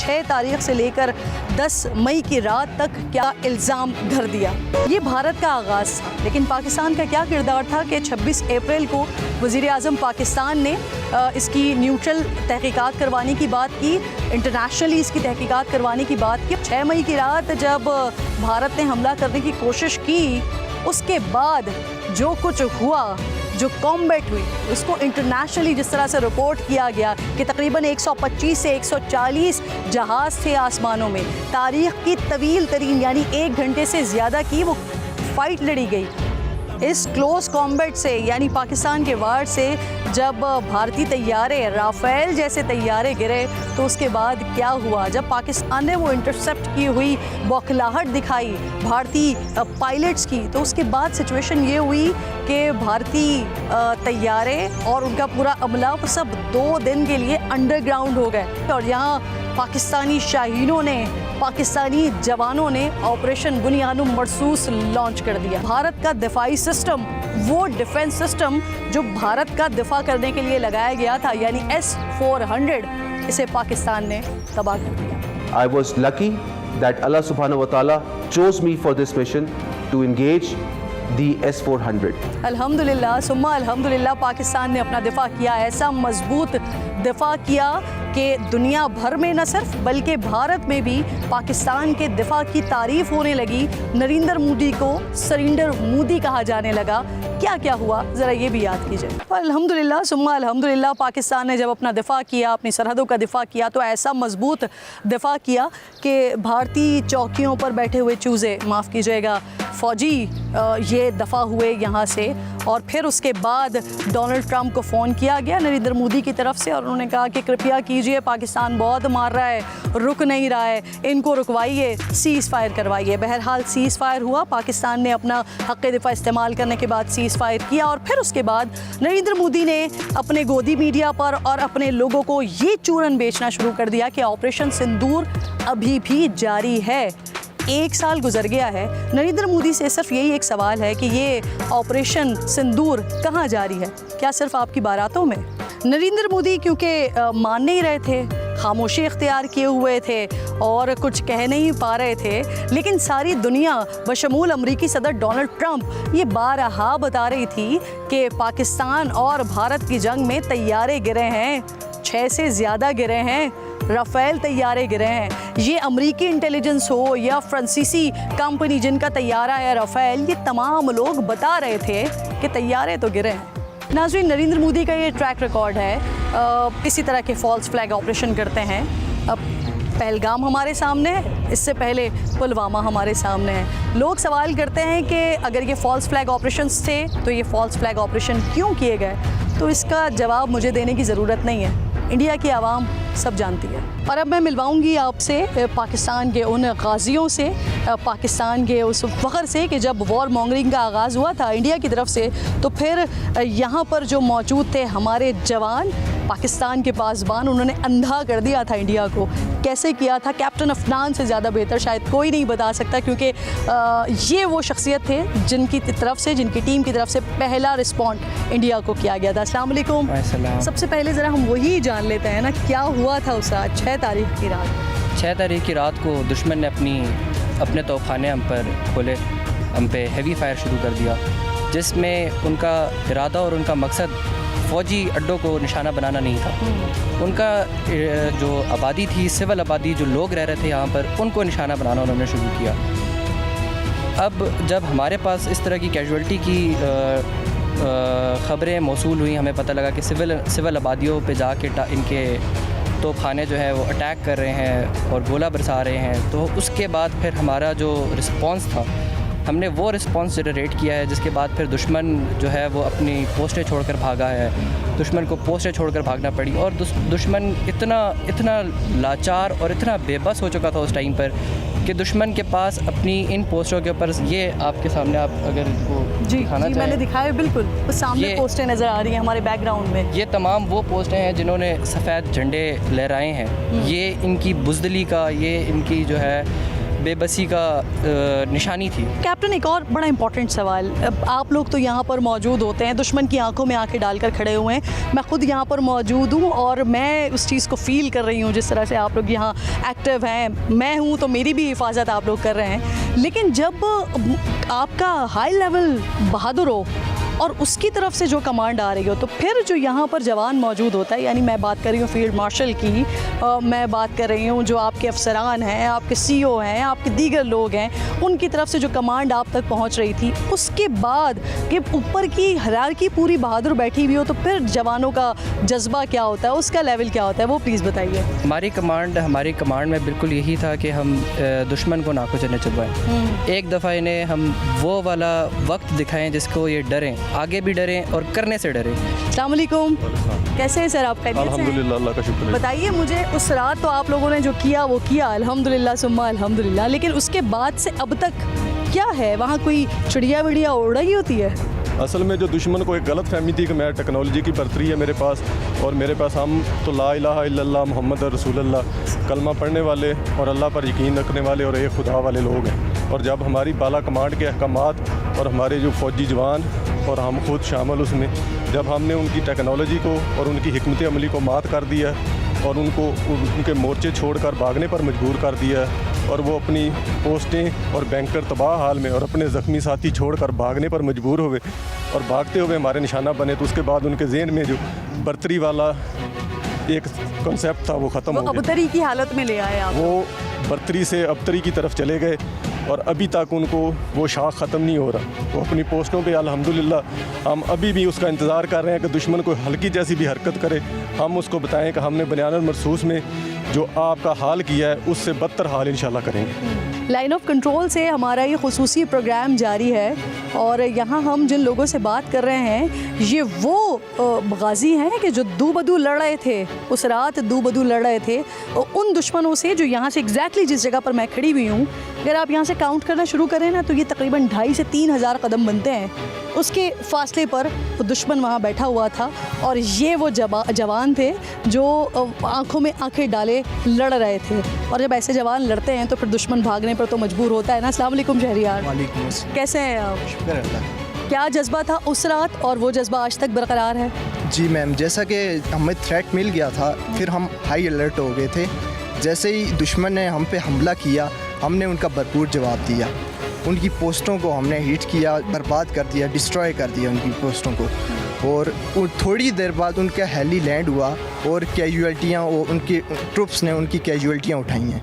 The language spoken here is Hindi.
6 तारीख से लेकर 10 मई की रात तक क्या इल्ज़ाम धर दिया। ये भारत का आगाज़ था, लेकिन पाकिस्तान का क्या किरदार था कि 26 अप्रैल को वज़ीर-ए-आज़म पाकिस्तान ने इसकी न्यूट्रल तहकीकात करवाने की बात की, इंटरनेशनली इसकी तहकीकात करवाने की बात की। 6 मई की रात जब भारत ने हमला करने की कोशिश की, उसके बाद जो कुछ हुआ, जो कॉम्बैट हुई, उसको इंटरनेशनली जिस तरह से रिपोर्ट किया गया कि तकरीबन 125 से 140 जहाज़ थे आसमानों में, तारीख़ की तवील तरीन यानी 1 घंटे से ज़्यादा की वो फ़ाइट लड़ी गई। इस क्लोज़ कॉम्बैट से यानी पाकिस्तान के वार से जब भारतीय तैयारे, राफ़ेल जैसे तैयारे गिरे, तो उसके बाद क्या हुआ? जब पाकिस्तान ने वो इंटरसेप्ट की हुई बौखलाहट दिखाई भारतीय पायलट्स की, तो उसके बाद सिचुएशन ये हुई कि भारतीय तैयारे और उनका पूरा अमला वो सब 2 दिन के लिए अंडरग्राउंड हो गए और यहाँ पाकिस्तानी शाहीनों ने, पाकिस्तानी जवानों ने ऑपरेशन बुनियानुम मरसूस लॉन्च कर दिया। भारत का दिफाई सिस्टम, वो डिफेंस सिस्टम जो भारत का दिफा करने के लिए लगाया गया था, यानी S-400, इसे पाकिस्तान ने तबाह कर दिया। I was lucky that Allah subhanahu wa ta'ala chose me for this mission to engage the S-400. अल्हम्दुलिल्लाह सुम्मा अल्हम्दुलिल्लाह, पाकिस्तान ने अपना दिफा किया, ऐसा मजबूत दिफा किया कि दुनिया भर में न सिर्फ बल्कि भारत में भी पाकिस्तान के दिफा की तारीफ़ होने लगी। नरेंद्र मोदी को सरेंडर मोदी कहा जाने लगा। क्या क्या हुआ ज़रा ये भी याद कीजिए। अल्हम्दुलिल्लाह सुम्मा अल्हम्दुलिल्लाह, पाकिस्तान ने जब अपना दिफा किया, अपनी सरहदों का दिफा किया, तो ऐसा मजबूत दिफा किया कि भारतीय चौकियों पर बैठे हुए चूज़े, माफ़ कीजिएगा, फ़ौजी ये दफ़ा हुए यहाँ से। और फिर उसके बाद डोनाल्ड ट्रंप को फ़ोन किया गया नरेंद्र मोदी की तरफ से और उन्होंने कहा कि कृपया कीजिए, पाकिस्तान बहुत मार रहा है, रुक नहीं रहा है, इनको रुकवाइए, सीज़ फायर करवाइए। बहरहाल सीज़ फायर हुआ, पाकिस्तान ने अपना हक़ दिफा इस्तेमाल करने के बाद सीज़ फायर किया और फिर उसके बाद नरेंद्र मोदी ने अपने गोदी मीडिया पर और अपने लोगों को ये चूरन बेचना शुरू कर दिया कि ऑपरेशन सिंदूर अभी भी जारी है। 1 साल गुजर गया है। नरेंद्र मोदी से सिर्फ यही एक सवाल है कि ये ऑपरेशन सिंदूर कहाँ जारी है? क्या सिर्फ आपकी बारातों में? नरेंद्र मोदी क्योंकि मान नहीं रहे थे, खामोशी इख्तियार किए हुए थे और कुछ कह नहीं पा रहे थे, लेकिन सारी दुनिया बशमूल अमरीकी सदर डोनाल्ड ट्रंप ये बारहा बता रही थी कि पाकिस्तान और भारत की जंग में तैयारे गिरे हैं, 6 से ज़्यादा गिरे हैं, राफ़ेल तैयारे गिरे हैं। ये अमरीकी इंटेलिजेंस हो या फ्रांसीसी कंपनी जिनका तैयारा है राफ़ेल, ये तमाम लोग बता रहे थे कि तैयारे तो गिरे हैं। नाज़रीन, नरेंद्र मोदी का ये ट्रैक रिकॉर्ड है, इसी तरह के फॉल्स फ्लैग ऑपरेशन करते हैं। अब पहलगाम हमारे सामने है, इससे पहले पुलवामा हमारे सामने है। लोग सवाल करते हैं कि अगर ये फॉल्स फ्लैग ऑपरेशंस थे तो ये फॉल्स फ्लैग ऑपरेशन क्यों किए गए? तो इसका जवाब मुझे देने की ज़रूरत नहीं है, इंडिया की आवाम सब जानती है। और अब मैं मिलवाऊंगी आपसे पाकिस्तान के उन गाजियों से, पाकिस्तान के उस फ़ख्र से कि जब वॉर मॉन्गरिंग का आगाज़ हुआ था इंडिया की तरफ से, तो फिर यहाँ पर जो मौजूद थे हमारे जवान, पाकिस्तान के पासबान, उन्होंने अंधा कर दिया था इंडिया को। कैसे किया था? कैप्टन अफनान से ज़्यादा बेहतर शायद कोई नहीं बता सकता, क्योंकि ये वो शख्सियत थे जिनकी तरफ से, जिनकी टीम की तरफ से पहला रिस्पॉन्ड इंडिया को किया गया था। अस्सलाम वालेकुम। सबसे पहले ज़रा हम वही जान लेते हैं ना, क्या हुआ था उस रात, 6 तारीख की रात? 6 तारीख की रात को दुश्मन ने अपने तोपखाने हम पर खोले, हम पे हेवी फायर शुरू कर दिया, जिसमें उनका इरादा और उनका मकसद फ़ौजी अड्डों को निशाना बनाना नहीं था। उनका जो आबादी थी, सिविल आबादी, जो लोग रह रहे थे यहाँ पर, उनको निशाना बनाना उन्होंने शुरू किया। अब जब हमारे पास इस तरह की कैजुअल्टी की ख़बरें मौसूल हुई, हमें पता लगा कि सिविल आबादियों पे जाके इनके तोपखाने जो है वो अटैक कर रहे हैं और गोला बरसा रहे हैं, तो उसके बाद फिर हमारा जो रिस्पॉन्स था, हमने वो रिस्पॉन्स जनरेट किया है, जिसके बाद फिर दुश्मन जो है वो अपनी पोस्टें छोड़कर भागा है। दुश्मन को पोस्टें छोड़कर भागना पड़ी और दुश्मन इतना लाचार और इतना बेबस हो चुका था उस टाइम पर कि दुश्मन के पास अपनी इन पोस्टों के ऊपर, ये आपके सामने, आप अगर वो दिखाना चाहें, मैंने दिखाया बिल्कुल, उस सामने पोस्टें नज़र आ रही हैं हमारे बैकग्राउंड में। ये तमाम वो पोस्टें हैं जिन्होंने सफ़ेद झंडे लहराए हैं। ये इनकी बुज़दिली का, ये इनकी जो है बेबसी का निशानी थी। कैप्टन, एक और बड़ा इंपॉर्टेंट सवाल, अब आप लोग तो यहाँ पर मौजूद होते हैं, दुश्मन की आंखों में आंखें डालकर खड़े हुए हैं। मैं खुद यहाँ पर मौजूद हूँ और मैं उस चीज़ को फील कर रही हूँ जिस तरह से आप लोग यहाँ एक्टिव हैं। मैं हूँ तो मेरी भी हिफाजत आप लोग कर रहे हैं, लेकिन जब आपका हाई लेवल बहादुर हो और उसकी तरफ से जो कमांड आ रही हो, तो फिर जो यहाँ पर जवान मौजूद होता है, यानी मैं बात कर रही हूँ फील्ड मार्शल की, मैं बात कर रही हूँ जो आपके अफसरान हैं, आपके सीईओ हैं, आपके दीगर लोग हैं, उनकी तरफ से जो कमांड आप तक पहुँच रही थी, उसके बाद कि ऊपर की हायरार्की पूरी बहादुर बैठी हुई हो, तो फिर जवानों का जज्बा क्या होता है, उसका लेवल क्या होता है, वो प्लीज़ बताइए। हमारी कमांड में बिल्कुल यही था कि हम दुश्मन को नाको चलने चलवाएँ। एक दफ़ा इन्हें हम वो वाला वक्त दिखाएं जिसको ये डरें, आगे भी डरें और करने से डरें। अस्सलाम वालेकुम, कैसे हैं सर आप? खैरियत से हैं? अल्हम्दुलिल्लाह, अल्लाह का शुक्र है। बताइए मुझे, उस रात तो आप लोगों ने जो किया वो किया, अल्हम्दुलिल्लाह सुम्मा अल्हम्दुलिल्लाह, लेकिन उसके बाद से अब तक क्या है? वहाँ कोई चिड़िया विड़िया उड़ रही होती है? असल में जो दुश्मन को एक गलत फहमी थी कि मैं टेक्नोलॉजी की बर्तरी है मेरे पास, और मेरे पास हम तो ला इलाहा इल्लल्लाह मोहम्मद रसूलुल्लाह कलमा पढ़ने वाले और अल्लाह पर यकीन रखने वाले और एक खुदा वाले लोग हैं। और जब हमारी बाला कमांड के अहकामात और हमारे जो फ़ौजी जवान और हम खुद शामिल उसमें, जब हमने उनकी टेक्नोलॉजी को और उनकी हिकमत अमली को मात कर दिया और उनके मोर्चे छोड़कर भागने पर मजबूर कर दिया, और वो अपनी पोस्टें और बैंकर तबाह हाल में और अपने ज़ख्मी साथी छोड़कर भागने पर मजबूर हुए और भागते हुए हमारे निशाना बने, तो उसके बाद उनके ज़हन में जो बर्तरी वाला एक कॉन्सेप्ट था वो ख़त्म हो गया। अबतरी की हालत में ले आए आप? वो बर्तरी से अबतरी की तरफ चले गए और अभी तक उनको वो शाख ख़त्म नहीं हो रहा। वो अपनी पोस्टों पे अल्हम्दुलिल्लाह हम अभी भी उसका इंतज़ार कर रहे हैं कि दुश्मन को हल्की जैसी भी हरकत करे, हम उसको बताएं कि हमने बयान मरसूस में जो आपका हाल किया है उससे बदतर हाल इंशाल्लाह करेंगे। लाइन ऑफ कंट्रोल से हमारा ये खुसूसी प्रोग्राम जारी है और यहाँ हम जिन लोगों से बात कर रहे हैं ये वो गाजी हैं कि जो दू बदू लड़ रहे थे, उस रात दू बदू लड़ रहे थे उन दुश्मनों से जो यहाँ से एग्जैक्टली जिस जगह पर मैं खड़ी हुई हूँ, अगर आप यहाँ से काउंट करना शुरू करें ना तो ये तकरीबन 2,500 से 3,000 कदम बनते हैं। उसके फासले पर वो दुश्मन वहाँ बैठा हुआ था और ये वो जवान थे जो आंखों में आंखें डाले लड़ रहे थे। और जब ऐसे जवान लड़ते हैं तो फिर दुश्मन भागने पर तो मजबूर होता है ना। अस्सलाम वालेकुम शहरियार, वालेकुम, कैसे हैं आप? शुक्र अल्लाह। क्या जज्बा था उस रात और वो जज्बा आज तक बरकरार है? जी मैम, जैसा कि हमें थ्रेट मिल गया था फिर हम हाई अलर्ट हो गए थे। जैसे ही दुश्मन ने हम पे हमला किया हमने उनका भरपूर जवाब दिया। उनकी पोस्टों को हमने हिट किया, बर्बाद कर दिया, डिस्ट्रॉय कर दिया उनकी पोस्टों को। और थोड़ी देर बाद उनका हेली लैंड हुआ और कैजुअल्टियाँ, उनकी ट्रुप्स ने उनकी कैजुअल्टियाँ उठाई हैं।